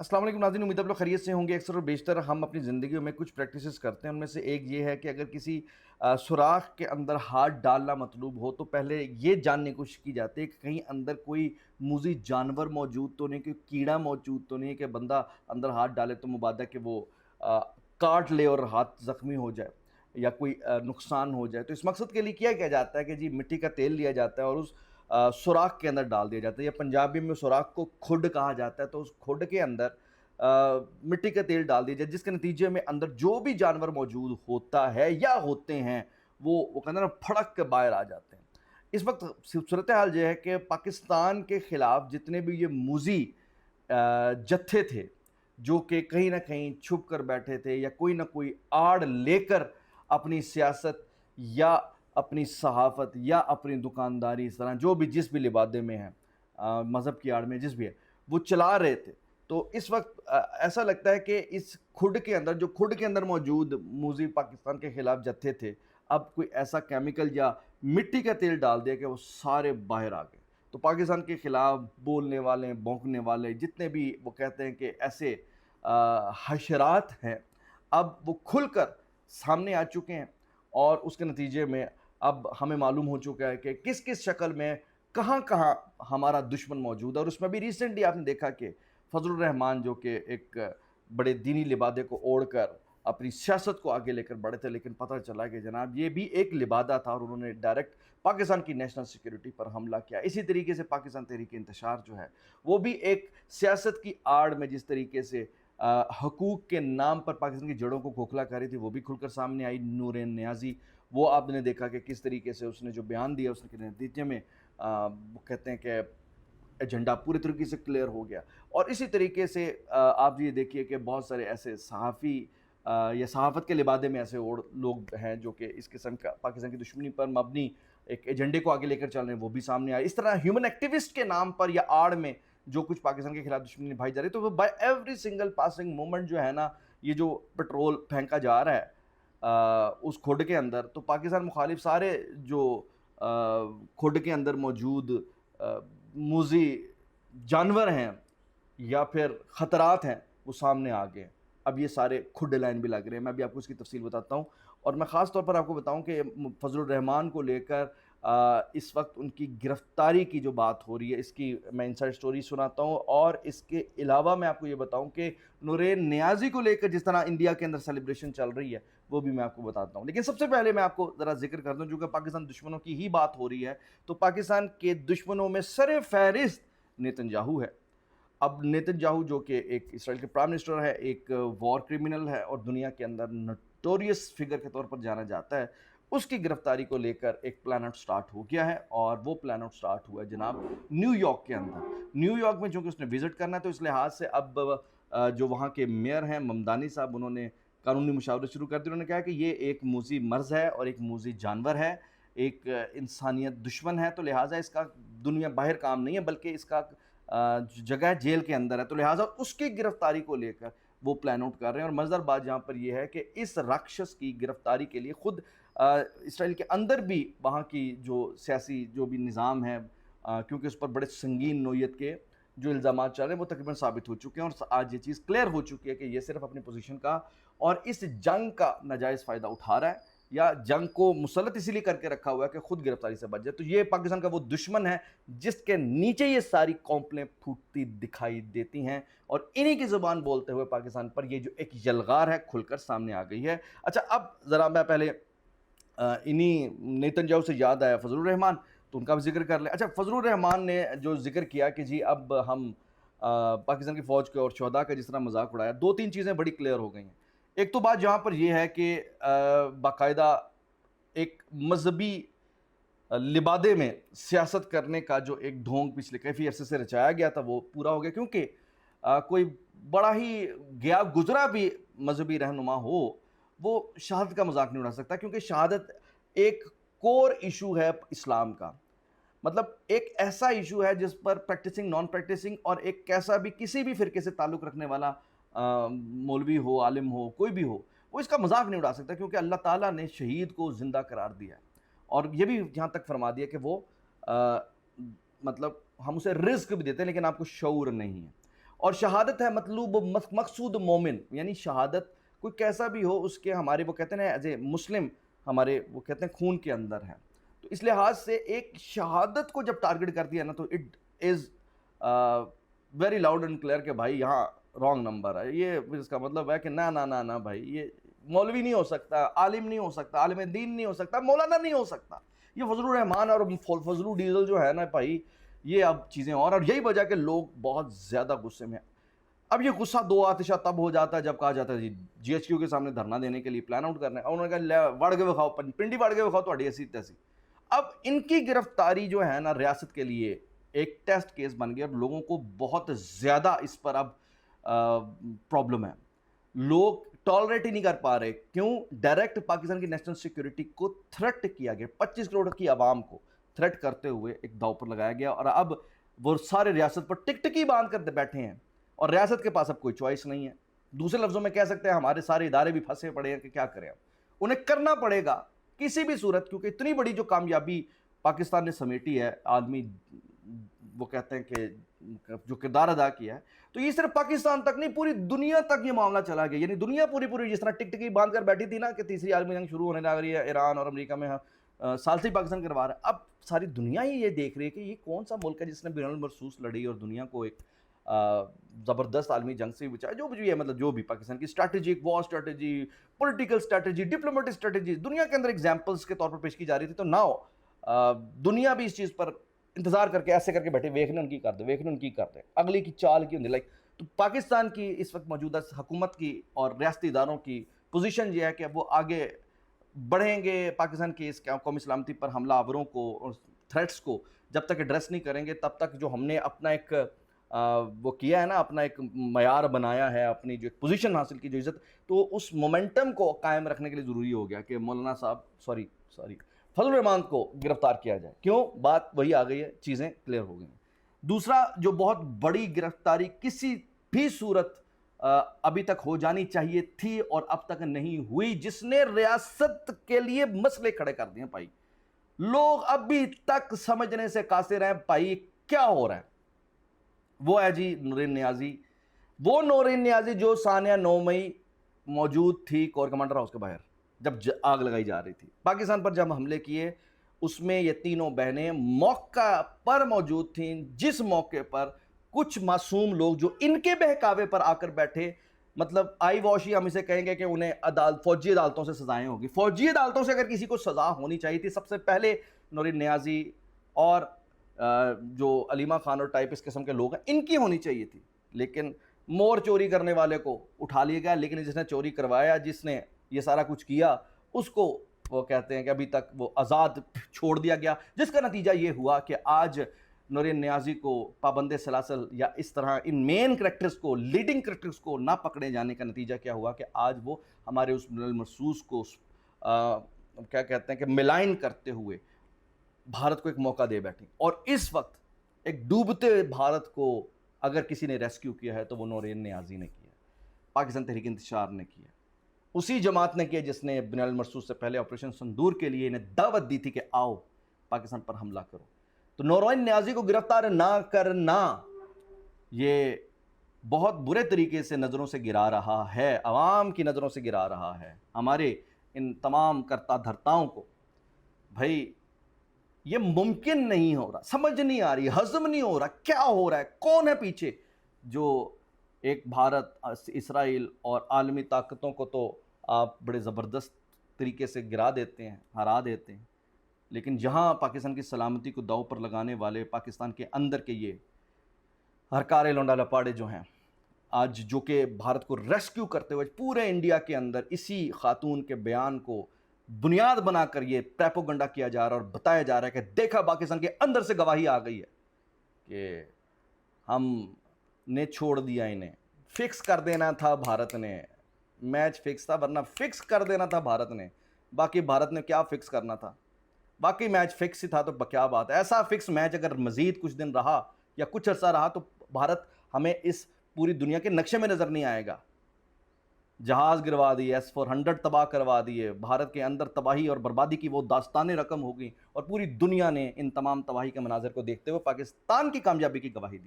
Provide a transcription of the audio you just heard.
अस्सलाम वालेकुम नाज़रीन, उम्मीद है आप लोग खैरियत से होंगे। अक्सर और बेशतर हम अपनी ज़िंदगियों में कुछ प्रैक्टिसेस करते हैं, उनमें से एक ये है कि अगर किसी सुराख के अंदर हाथ डालना मतलूब हो तो पहले ये जानने की कोशिश की जाती है कि कहीं अंदर कोई मूज़ी जानवर मौजूद तो नहीं, कोई कीड़ा मौजूद तो नहीं है कि बंदा अंदर हाथ डाले तो मुबादा कि वो अ, काट ले और हाथ ज़ख्मी हो जाए या कोई नुकसान हो जाए। तो इस मकसद के लिए किया क्या जाता है कि जी मिट्टी का तेल लिया जाता है और उस सुराख के अंदर डाल दिया जाता है, या पंजाबी में सुराख को खुड कहा जाता है। तो उस खुड के अंदर मिट्टी का तेल डाल दिया जाए, जिसके नतीजे में अंदर जो भी जानवर मौजूद होता है या होते हैं वो कहते हैं ना फड़क के बाहर आ जाते हैं। इस वक्त सूरत हाल ये है कि पाकिस्तान के खिलाफ जितने भी ये मूजी जत्थे थे जो कि कहीं ना कहीं छुप कर बैठे थे या कोई ना कोई आड़ लेकर अपनी सियासत या अपनी सहाफ़त या अपनी दुकानदारी, इस तरह जो भी जिस भी लिबादे में है, मज़हब की आड़ में जिस भी है, वो चला रहे थे। तो इस वक्त ऐसा लगता है कि इस खुड के अंदर, जो खुड के अंदर मौजूद मूज़ी पाकिस्तान के ख़िलाफ़ जत्थे थे, अब कोई ऐसा केमिकल या मिट्टी का तेल डाल दिया कि वो सारे बाहर आ गए। तो पाकिस्तान के ख़िलाफ़ बोलने वाले, भौंकने वाले जितने भी वो कहते हैं कि ऐसे हशरात हैं, अब वो खुलकर सामने आ चुके हैं और उसके नतीजे में अब हमें मालूम हो चुका है कि किस किस शक्ल में कहाँ-कहाँ हमारा दुश्मन मौजूद है। और उसमें भी रिसेंटली आपने देखा कि फजलुर रहमान जो कि एक बड़े दीनी लिबादे को ओढ़कर अपनी सियासत को आगे लेकर बढ़े थे, लेकिन पता चला कि जनाब ये भी एक लिबादा था और उन्होंने डायरेक्ट पाकिस्तान की नेशनल सिक्योरिटी पर हमला किया। इसी तरीके से पाकिस्तान तहरीक इंतशार जो है वो भी एक सियासत की आड़ में जिस तरीके से हकूक़ के नाम पर पाकिस्तान की जड़ों को खोखला कर रही थी, वो भी खुलकर सामने आई। नूरेन नियाज़ी, वो आपने देखा कि किस तरीके से उसने जो बयान दिया उसके नतीजे में वो कहते हैं कि एजेंडा पूरी तरीके से क्लियर हो गया। और इसी तरीके से आप ये देखिए कि बहुत सारे ऐसे सहाफ़ी या सहाफ़त के लिबादे में ऐसे और लोग हैं जो कि इस किस्म का पाकिस्तान की दुश्मनी पर मबनी एक एजेंडे को आगे लेकर चल रहे हैं, वो भी सामने आए। इस तरह ह्यूमन एक्टिविस्ट के नाम पर या आड़ में जो कुछ पाकिस्तान के खिलाफ दुश्मनी निभाई जा रही है, तो वो by every single passing moment जो है ना, ये जो पेट्रोल फेंका जा रहा है उस खुड के अंदर, तो पाकिस्तान मुखालिफ सारे जो खुड के अंदर मौजूद मूजी जानवर हैं या फिर ख़तरात हैं, वो सामने आ गए हैं। अब ये सारे खुड लाइन भी लग रहे हैं। मैं भी आपको इसकी तफसील बताता हूँ और मैं ख़ास तौर पर आपको बताऊँ कि फजलुर रहमान को लेकर इस वक्त उनकी गिरफ्तारी की जो बात हो रही है, इसकी मैं इनसाइड स्टोरी सुनाता हूँ। और इसके अलावा मैं आपको ये बताऊँ कि नूरेन नियाज़ी को लेकर जिस तरह इंडिया के अंदर सेलिब्रेशन चल रही है, वो भी मैं आपको बताता हूँ। लेकिन सबसे पहले मैं आपको ज़रा ज़िक्र कर दूँ, चूँकि पाकिस्तान दुश्मनों की ही बात हो रही है, तो पाकिस्तान के दुश्मनों में सर-ए-फ़हरिस्त नेतन्याहू है। अब नेतन्याहू जो कि एक इसराइल के प्राइम मिनिस्टर है, एक वॉर क्रिमिनल है और दुनिया के अंदर नोटोरियस फिगर के तौर पर जाना जाता है, उसकी गिरफ्तारी को लेकर एक प्लान आउट स्टार्ट हो गया है। और वो प्लान आउट स्टार्ट हुआ है जनाब न्यूयॉर्क के अंदर। न्यूयॉर्क में चूँकि उसने विज़िट करना है, तो इस लिहाज से अब जो वहाँ के मेयर हैं ममदानी साहब, उन्होंने कानूनी मुशावरे शुरू कर दिए। उन्होंने कहा कि ये एक मूज़ी मर्ज़ है और एक मूज़ी जानवर है, एक इंसानियत दुश्मन है, तो लिहाजा इसका दुनिया बाहर काम नहीं है, बल्कि इसका जगह जेल के अंदर है। तो लिहाजा उसकी गिरफ्तारी को लेकर वो प्लान आउट कर रहे हैं। और मज़ेदार बात यहाँ पर यह है कि इस राक्षस की गिरफ्तारी के लिए खुद इसराइल के अंदर भी वहाँ की जो सियासी जो भी निज़ाम है, क्योंकि उस पर बड़े संगीन नोयत के जो इल्ज़ामात चल रहे हैं वो तकरीबन साबित हो चुके हैं और आज ये चीज़ क्लियर हो चुकी है कि ये सिर्फ अपनी पोजीशन का और इस जंग का नाजायज़ फ़ायदा उठा रहा है, या जंग को मुसल्लत इसीलिए करके रखा हुआ है कि खुद गिरफ्तारी से बच जाए। तो ये पाकिस्तान का वो दुश्मन है जिसके नीचे ये सारी कौंपलें फूटती दिखाई देती हैं और इन्हीं की ज़ुबान बोलते हुए पाकिस्तान पर ये जो एक यलगार है खुलकर सामने आ गई है। अच्छा, अब ज़रा मैं पहले इन्हीं नेतन्याहू से याद आया फजलुर रहमान, तो उनका भी ज़िक्र कर लें। अच्छा, फजलुर रहमान ने जो ज़िक्र किया कि जी अब हम पाकिस्तान की फ़ौज के और शहदा का जिस तरह मज़ाक उड़ाया, 2-3 चीज़ें बड़ी क्लियर हो गई हैं। एक तो बात जहाँ पर ये है कि बाकायदा एक मज़हबी लिबादे में सियासत करने का जो एक ढोंग पिछले काफ़ी अरसे से रचाया गया था, वो पूरा हो गया। क्योंकि कोई बड़ा ही गया गुज़रा भी मज़हबी रहनुमा हो, वो शहादत का मज़ाक नहीं उड़ा सकता, क्योंकि शहादत एक कोर इशू है इस्लाम का। मतलब एक ऐसा इशू है जिस पर प्रैक्टिसिंग, नॉन प्रैक्टिसिंग और एक कैसा भी किसी भी फ़िरके से ताल्लुक़ रखने वाला मौलवी हो, आलिम हो, कोई भी हो, वो इसका मज़ाक नहीं उड़ा सकता, क्योंकि अल्लाह ताला ने शहीद को ज़िंदा करार दिया है। और ये भी यहाँ तक फरमा दिया कि वो मतलब हम उसे रिज़्क भी देते हैं, लेकिन आपको शऊर नहीं है। اور شہادت ہے مطلوب مقصود مومن، یعنی شہادت کوئی کیسا بھی ہو اس کے ہمارے وہ کہتے ہیں نا ایز اے مسلم ہمارے وہ کہتے ہیں خون کے اندر ہے. تو اس لحاظ سے ایک شہادت کو جب ٹارگٹ کر دیا نا تو it is very loud and clear کہ بھائی یہاں رانگ نمبر ہے. یہ اس کا مطلب ہے کہ نہ بھائی یہ مولوی نہیں ہو سکتا، عالم نہیں ہو سکتا، عالم دین نہیں ہو سکتا، مولانا نہیں ہو سکتا. یہ فضل الرحمان اور فضل الڈیزل جو ہے نا بھائی یہ اب چیزیں اور یہی وجہ کہ لوگ بہت زیادہ غصے میں. اب یہ غصہ دو آتشہ تب ہو جاتا ہے جب کہا جاتا ہے جی ایچ کیو کے سامنے دھرنا دینے کے لیے پلان آؤٹ کرنا ہے. اور انہوں نے کہا وڑ کے بکھاؤ، پنڈی وڑ کے بکھاؤ تھوڑی ایسی تیسی. اب ان کی گرفتاری جو ہے نا ریاست کے لیے ایک ٹیسٹ کیس بن گیا اور لوگوں کو بہت زیادہ اس پر اب پرابلم ہے. لوگ ٹالریٹ ہی نہیں کر پا رہے. کیوں؟ ڈائریکٹ پاکستان کی نیشنل سیکیورٹی کو تھریٹ کیا گیا، 25 کروڑ کی عوام کو تھریٹ کرتے ہوئے ایک داؤ پر لگایا گیا. اور اب وہ سارے ریاست پر ٹک ٹکی باندھ کر بیٹھے ہیں اور ریاست کے پاس اب کوئی چوائس نہیں ہے. دوسرے لفظوں میں کہہ سکتے ہیں ہمارے سارے ادارے بھی پھنسے پڑے ہیں کہ کیا کریں. انہیں کرنا پڑے گا کسی بھی صورت، کیونکہ اتنی بڑی جو کامیابی پاکستان نے سمیٹی ہے، عالمی وہ کہتے ہیں کہ جو کردار ادا کیا ہے، تو یہ صرف پاکستان تک نہیں پوری دنیا تک یہ معاملہ چلا گیا. یعنی دنیا پوری جس طرح ٹک ٹکی باندھ کر بیٹھی تھی نا کہ تیسری عالمی جنگ شروع ہونے لگ رہی ہے، ایران اور امریکہ میں سال سے پاکستان کروا رہا ہے. اب ساری دنیا ہی یہ دیکھ رہی ہے کہ یہ کون سا ملک ہے جس نے بین المرصوص لڑی اور دنیا کو ایک زبردست عالمی جنگ سے بچایا. جو بھی ہے مطلب جو بھی پاکستان کی strategy, war strategy, political strategy, diplomatic strategy دنیا کے اندر ایگزامپلس کے طور پر پیش کی جا رہی تھی. تو ناؤ دنیا بھی اس چیز پر انتظار کر کے ایسے کر کے بیٹھے ویکھنے ان کی کر دے، ویکھنے ان کی کر دے، اگلی کی چال کی ہوندی. لائک تو پاکستان کی اس وقت موجودہ حکومت کی اور ریاستی اداروں کی پوزیشن یہ ہے کہ وہ آگے بڑھیں گے پاکستان کی اس قومی سلامتی پر حملہ آوروں کو اور تھریٹس کو جب تک ایڈریس نہیں کریں گے تب تک جو ہم نے اپنا ایک وہ کیا ہے نا، اپنا ایک معیار بنایا ہے، اپنی جو ایک پوزیشن حاصل کی جو عزت، تو اس مومنٹم کو قائم رکھنے کے لیے ضروری ہو گیا کہ مولانا صاحب سوری فضل الرحمان کو گرفتار کیا جائے. کیوں؟ بات وہی آ گئی ہے، چیزیں کلیئر ہو گئی ہیں. دوسرا جو بہت بڑی گرفتاری کسی بھی صورت ابھی تک ہو جانی چاہیے تھی اور اب تک نہیں ہوئی، جس نے ریاست کے لیے مسئلے کھڑے کر دیے بھائی. لوگ ابھی تک سمجھنے سے قاصر ہیں بھائی کیا ہو رہا ہے. وہ ہے جی نورین نیازی، وہ نورین نیازی جو ثانیہ 9 مئی موجود تھی کور کمانڈر ہاؤس کے باہر جب آگ لگائی جا رہی تھی. پاکستان پر جب حملے کیے اس میں یہ تینوں بہنیں موقع پر موجود تھیں، جس موقع پر کچھ معصوم لوگ جو ان کے بہکاوے پر آ کر بیٹھے، مطلب آئی واشی ہم اسے کہیں گے کہ انہیں فوجی عدالتوں سے سزائیں ہوگی. فوجی عدالتوں سے اگر کسی کو سزا ہونی چاہیے تھی سب سے پہلے نورین نیازی اور جو علیمہ خان اور ٹائپ اس قسم کے لوگ ہیں ان کی ہونی چاہیے تھی. لیکن مور چوری کرنے والے کو اٹھا لیا گیا، لیکن جس نے چوری کروایا، جس نے یہ سارا کچھ کیا، اس کو وہ کہتے ہیں کہ ابھی تک وہ آزاد چھوڑ دیا گیا، جس کا نتیجہ یہ ہوا کہ آج نورین نیازی کو پابند سلاسل یا اس طرح ان مین کریکٹرز کو، لیڈنگ کریکٹرز کو نہ پکڑے جانے کا نتیجہ کیا ہوا کہ آج وہ ہمارے اس بین المرصوص کو کیا کہتے ہیں کہ ملائن کرتے ہوئے بھارت کو ایک موقع دے بیٹھیں. اور اس وقت ایک ڈوبتے بھارت کو اگر کسی نے ریسکیو کیا ہے تو وہ نورین نیازی نے کیا، پاکستان تحریک انتشار نے کیا، اسی جماعت نے کیا جس نے بین المرصوص سے پہلے آپریشن سندور کے لیے انہیں دعوت دی تھی کہ آؤ پاکستان پر حملہ کرو. تو نورین نیازی کو گرفتار نہ کرنا یہ بہت برے طریقے سے نظروں سے گرا رہا ہے، عوام کی نظروں سے گرا رہا ہے ہمارے ان تمام کرتا دھرتاؤں کو. بھائی یہ ممکن نہیں ہو رہا، سمجھ نہیں آ رہی، ہضم نہیں ہو رہا کیا ہو رہا ہے، کون ہے پیچھے جو ایک بھارت، اسرائیل اور عالمی طاقتوں کو تو آپ بڑے زبردست طریقے سے گرا دیتے ہیں، ہرا دیتے ہیں، لیکن جہاں پاکستان کی سلامتی کو داؤ پر لگانے والے پاکستان کے اندر کے یہ ہرکارے لونڈا لپاڑے جو ہیں آج، جو کہ بھارت کو ریسکیو کرتے ہوئے پورے انڈیا کے اندر اسی خاتون کے بیان کو بنیاد بنا کر یہ پریپوگنڈا کیا جا رہا ہے اور بتایا جا رہا ہے کہ دیکھا پاکستان کے اندر سے گواہی آ گئی ہے کہ ہم نے چھوڑ دیا، انہیں فکس کر دینا تھا بھارت نے، میچ فکس تھا، ورنہ فکس کر دینا تھا بھارت نے. باقی بھارت نے کیا فکس کرنا تھا، باقی میچ فکس ہی تھا تو کیا بات ہے. ایسا فکس میچ اگر مزید کچھ دن رہا یا کچھ عرصہ رہا تو بھارت ہمیں اس پوری دنیا کے نقشے میں نظر نہیں آئے گا. جہاز گروا دیے، S-400 تباہ کروا دیے، بھارت کے اندر تباہی اور بربادی کی وہ داستانیں رقم ہو گئیں اور پوری دنیا نے ان تمام تباہی کے مناظر کو دیکھتے ہوئے پاکستان کی کامیابی کی گواہی دی.